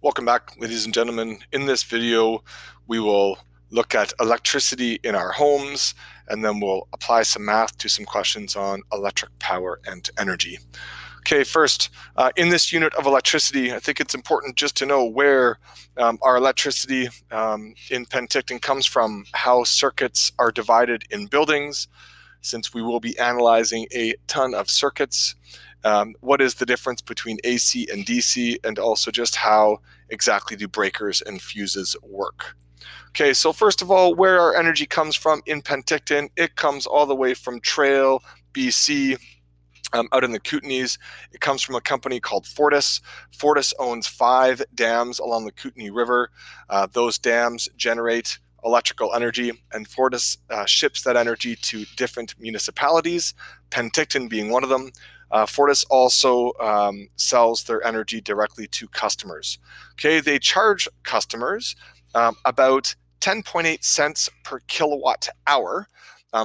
Welcome back, ladies and gentlemen. In this video, we will look at electricity in our homes, and then we'll apply some math to some questions on electric power and energy. Okay, first, in this unit of electricity, I think it's important just to know where our electricity in Penticton comes from, how circuits are divided in buildings, since we will be analyzing a ton of circuits. What is the difference between AC and DC, and also just how exactly do breakers and fuses work. Okay, so first of all, where our energy comes from in Penticton, it comes all the way from Trail, BC, out in the Kootenays. It comes from a company called Fortis. Fortis owns 5 dams along the Kootenay River. Those dams generate electrical energy, and Fortis ships that energy to different municipalities, Penticton being one of them. Fortis also sells their energy directly to customers. Okay, they charge customers about 10.8 cents per kilowatt hour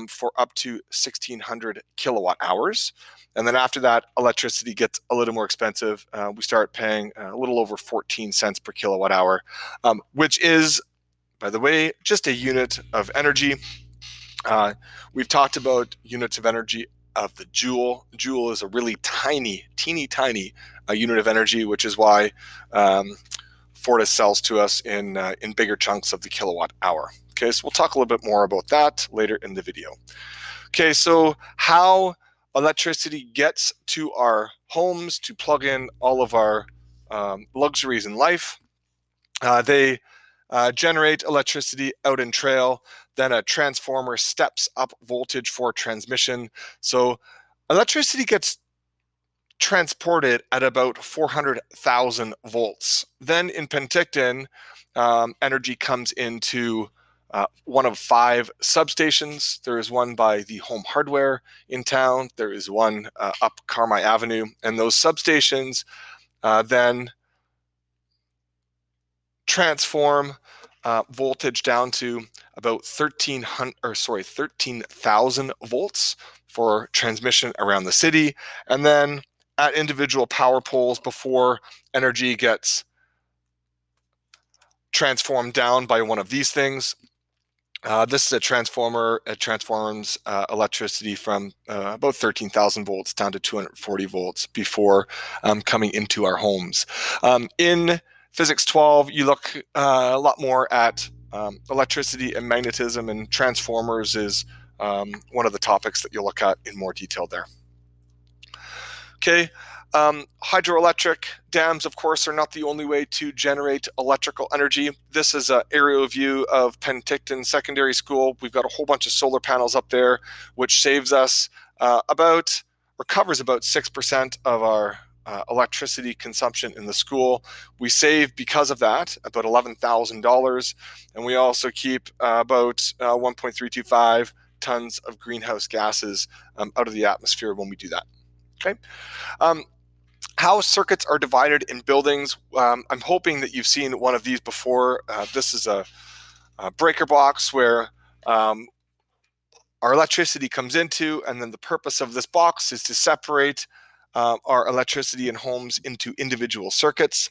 for up to 1,600 kilowatt hours. And then after that, electricity gets a little more expensive. We start paying a little over 14 cents per kilowatt hour, which is, by the way, just a unit of energy. We've talked about units of energy of the joule. Joule is a really teeny tiny unit of energy, which is why Fortis sells to us in bigger chunks of the kilowatt hour. Okay, so we'll talk a little bit more about that later in the video. Okay, so how electricity gets to our homes to plug in all of our luxuries in life. They generate electricity out in Trail, then a transformer steps up voltage for transmission. So electricity gets transported at about 400,000 volts. Then in Penticton, energy comes into one of 5 substations. There is one by the Home Hardware in town. There is one up Carmi Avenue, and those substations then transform voltage down to about 13,000 volts for transmission around the city, and then at individual power poles before energy gets transformed down by one of these things. This is a transformer. It transforms electricity from about 13,000 volts down to 240 volts before coming into our homes. In Physics 12, you look a lot more at electricity and magnetism, and transformers is one of the topics that you'll look at in more detail there. Okay, hydroelectric dams, of course, are not the only way to generate electrical energy. This is an aerial view of Penticton Secondary School. We've got a whole bunch of solar panels up there, which saves us covers about 6% of our electricity consumption in the school. We save, because of that, about $11,000, and we also keep about 1.325 tons of greenhouse gases out of the atmosphere when we do that. Okay. How circuits are divided in buildings. I'm hoping that you've seen one of these before. This is a breaker box where our electricity comes into, and then the purpose of this box is to separate our electricity in homes into individual circuits.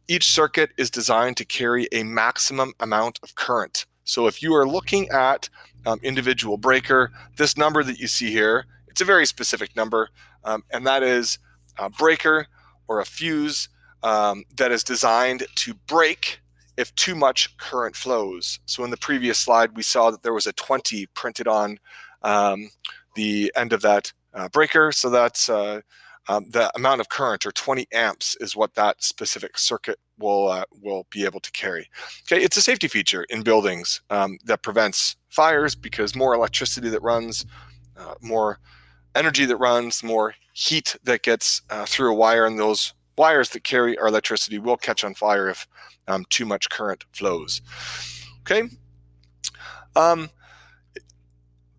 Each circuit is designed to carry a maximum amount of current. So if you are looking at individual breaker, this number that you see here, it's a very specific number, and that is a breaker or a fuse that is designed to break if too much current flows. So in the previous slide, we saw that there was a 20 printed on the end of that breaker. So that's the amount of current, or 20 amps, is what that specific circuit will be able to carry. Okay, it's a safety feature in buildings that prevents fires, because more electricity that runs, more energy that runs, more heat that gets through a wire, and those wires that carry our electricity will catch on fire if too much current flows. Okay.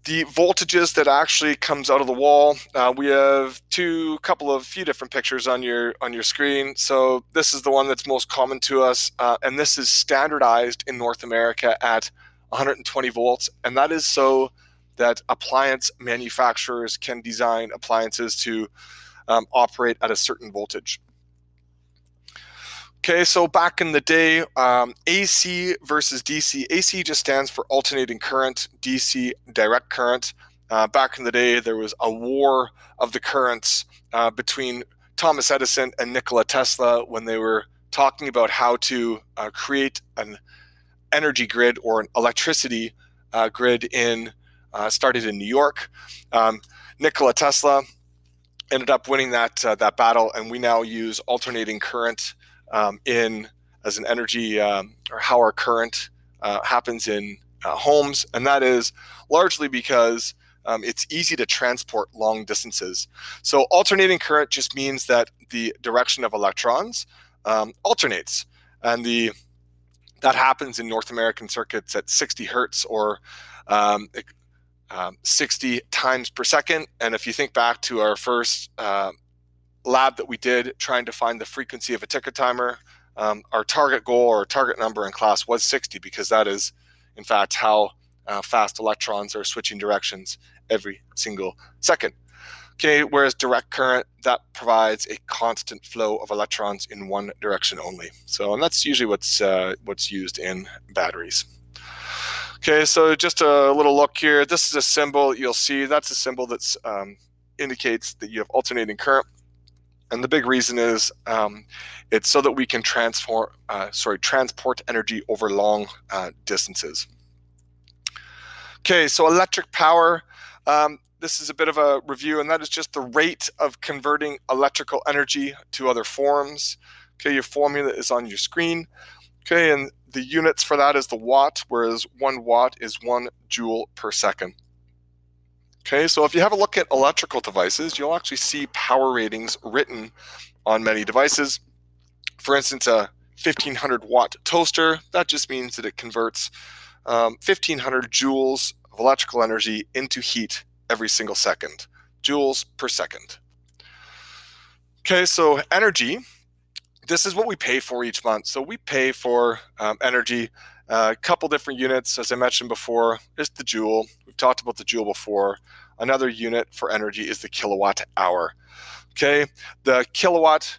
The voltages that actually comes out of the wall, we have few different pictures on your screen. So this is the one that's most common to us, and this is standardized in North America at 120 volts, and that is so that appliance manufacturers can design appliances to operate at a certain voltage. Okay, so back in the day, AC versus DC. AC just stands for alternating current, DC direct current. Back in the day, there was a war of the currents between Thomas Edison and Nikola Tesla when they were talking about how to create an energy grid or an electricity grid started in New York. Nikola Tesla ended up winning that battle, and we now use alternating current in as an energy or how our current happens in homes, and that is largely because it's easy to transport long distances. So alternating current just means that the direction of electrons alternates, and that happens in North American circuits at 60 hertz or 60 times per second. And if you think back to our first lab that we did trying to find the frequency of a ticker timer, our target goal or target number in class was 60, because that is in fact how fast electrons are switching directions every single second. Okay, whereas direct current, that provides a constant flow of electrons in one direction only. So, and that's usually what's used in batteries. Okay, so just a little look here. This is a symbol you'll see. That's a symbol that indicates that you have alternating current. And the big reason is it's so that we can transport energy over long distances. Okay, so electric power. This is a bit of a review, and that is just the rate of converting electrical energy to other forms. Okay, your formula is on your screen. Okay, and the units for that is the watt, whereas 1 watt is 1 joule per second. Okay, so if you have a look at electrical devices, you'll actually see power ratings written on many devices. For instance, a 1500 watt toaster, that just means that it converts 1500 joules of electrical energy into heat every single second, joules per second. Okay, so energy, this is what we pay for each month. So we pay for energy, a couple different units. As I mentioned before, is the joule. We've talked about the joule before. Another unit for energy is the kilowatt hour. Okay, the kilowatt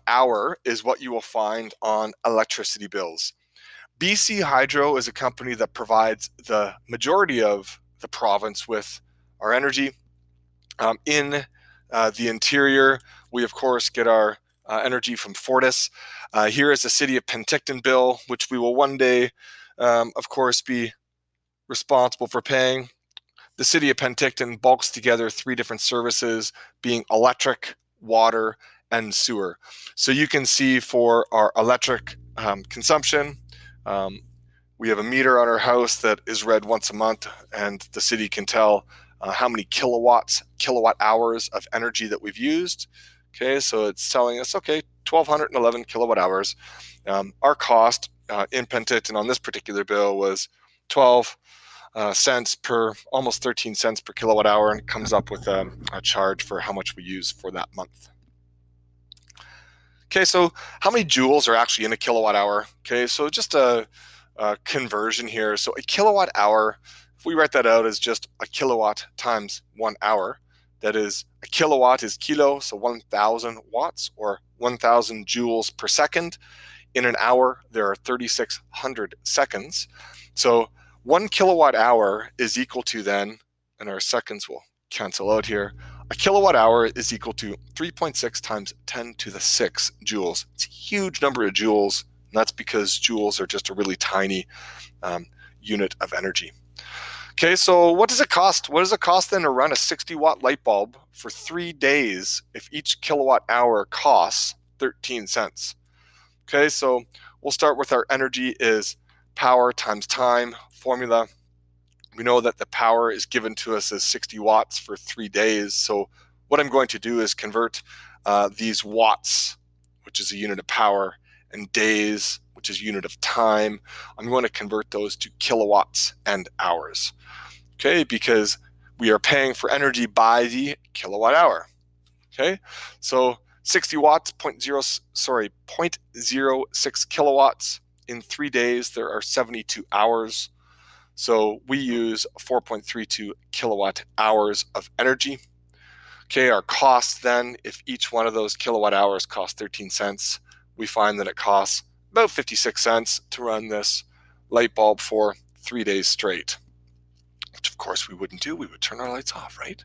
hour is what you will find on electricity bills. BC Hydro is a company that provides the majority of the province with our energy. In the interior, we of course get our energy from Fortis. Here is the City of Penticton bill, which we will one day, of course, be responsible for paying. The City of Penticton bulks together 3 different services, being electric, water, and sewer. So you can see for our electric consumption, we have a meter on our house that is read once a month, and the city can tell how many kilowatt hours of energy that we've used. Okay, so it's telling us, okay, 1,211 kilowatt hours. Our cost in Penticton on this particular bill was 12 cents per, almost 13 cents per kilowatt hour, and it comes up with a charge for how much we use for that month. Okay, so how many joules are actually in a kilowatt hour? Okay, so just a conversion here. So a kilowatt hour, if we write that out as just a kilowatt times 1 hour, that is, a kilowatt is kilo, so 1,000 watts or 1,000 joules per second. In an hour, there are 3,600 seconds. So 1 kilowatt hour is equal to then, and our seconds will cancel out here, a kilowatt hour is equal to 3.6 times 10 to the 6 joules. It's a huge number of joules, and that's because joules are just a really tiny unit of energy. Okay, so what does it cost? What does it cost then to run a 60-watt light bulb for 3 days if each kilowatt hour costs 13 cents? Okay, so we'll start with our energy is power times time formula. We know that the power is given to us as 60 watts for 3 days. So what I'm going to do is convert these watts, which is a unit of power, and days, which is a unit of time. I'm going to convert those to kilowatts and hours. Okay, because we are paying for energy by the kilowatt hour. Okay, so 60 watts, 0.06 kilowatts. In 3 days, there are 72 hours. So we use 4.32 kilowatt hours of energy. Okay, our cost then, if each one of those kilowatt hours costs 13 cents, we find that it costs about 56 cents to run this light bulb for 3 days straight, which of course we wouldn't do. We would turn our lights off, right?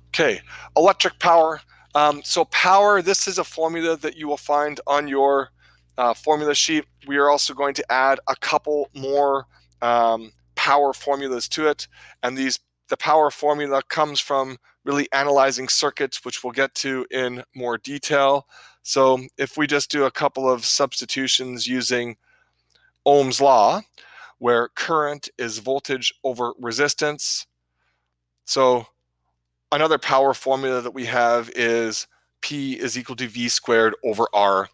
Okay, electric power. So power, this is a formula that you will find on your formula sheet. We are also going to add a couple more power formulas to it, and the power formula comes from really analyzing circuits, which we'll get to in more detail. So if we just do a couple of substitutions using Ohm's law, where current is voltage over resistance. So another power formula that we have is P is equal to V squared over R.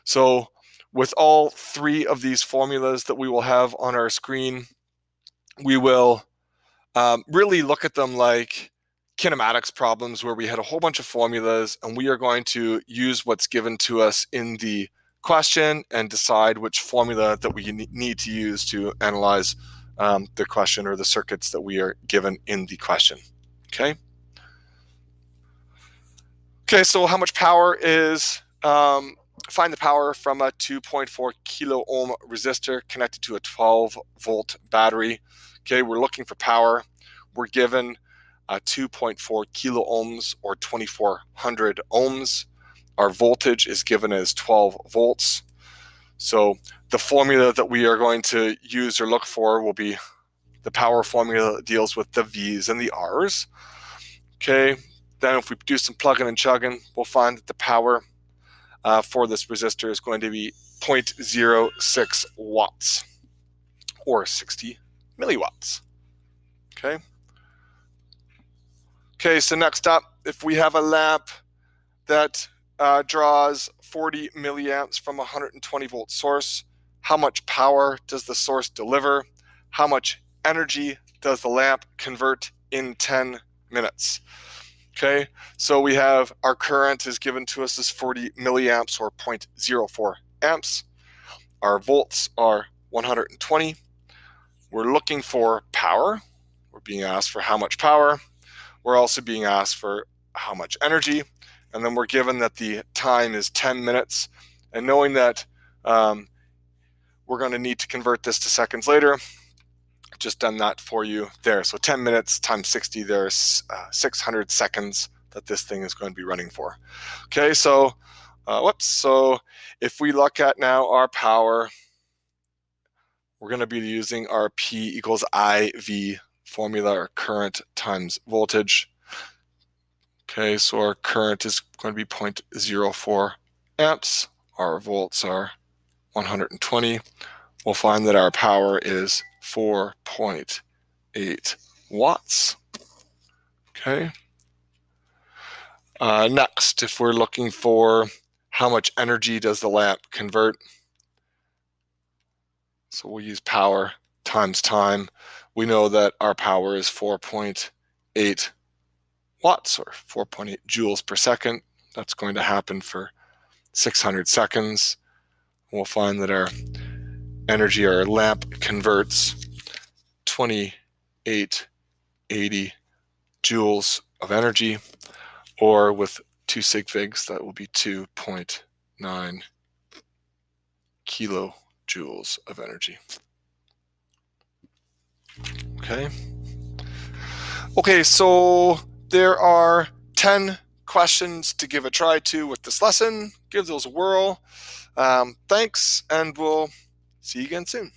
So with all three of these formulas that we will have on our screen, we will really look at them like kinematics problems where we had a whole bunch of formulas, and we are going to use what's given to us in the question and decide which formula that we need to use to analyze the question or the circuits that we are given in the question. Okay. Okay, so how much power is, find the power from a 2.4 kilo ohm resistor connected to a 12 volt battery. Okay, we're looking for power. We're given 2.4 kilo ohms or 2400 ohms. Our voltage is given as 12 volts. So the formula that we are going to use or look for will be the power formula that deals with the V's and the R's. Okay, then if we do some plugging and chugging, we'll find that the power for this resistor is going to be 0.06 watts or 60 milliwatts. Okay. Okay, so next up, if we have a lamp that draws 40 milliamps from a 120 volt source, how much power does the source deliver? How much energy does the lamp convert in 10 minutes? Okay, so we have our current is given to us as 40 milliamps or 0.04 amps. Our volts are 120. We're looking for power. We're being asked for how much power. We're also being asked for how much energy. And then we're given that the time is 10 minutes. And knowing that we're going to need to convert this to seconds later, I've just done that for you there. So 10 minutes times 60, there's 600 seconds that this thing is going to be running for. Okay, so so if we look at now our power, we're going to be using our P equals IV formula, or current times voltage. Okay, so our current is going to be 0.04 amps. Our volts are 120. We'll find that our power is 4.8 watts. Okay. Next, if we're looking for how much energy does the lamp convert, so we'll use power times time. We know that our power is 4.8 watts or 4.8 joules per second. That's going to happen for 600 seconds. We'll find that our energy, our lamp converts 2880 joules of energy, or with 2 sig figs, that will be 2.9 kilojoules of energy. Okay, so there are 10 questions to give a try to with this lesson. Give those a whirl. Thanks, and we'll see you again soon.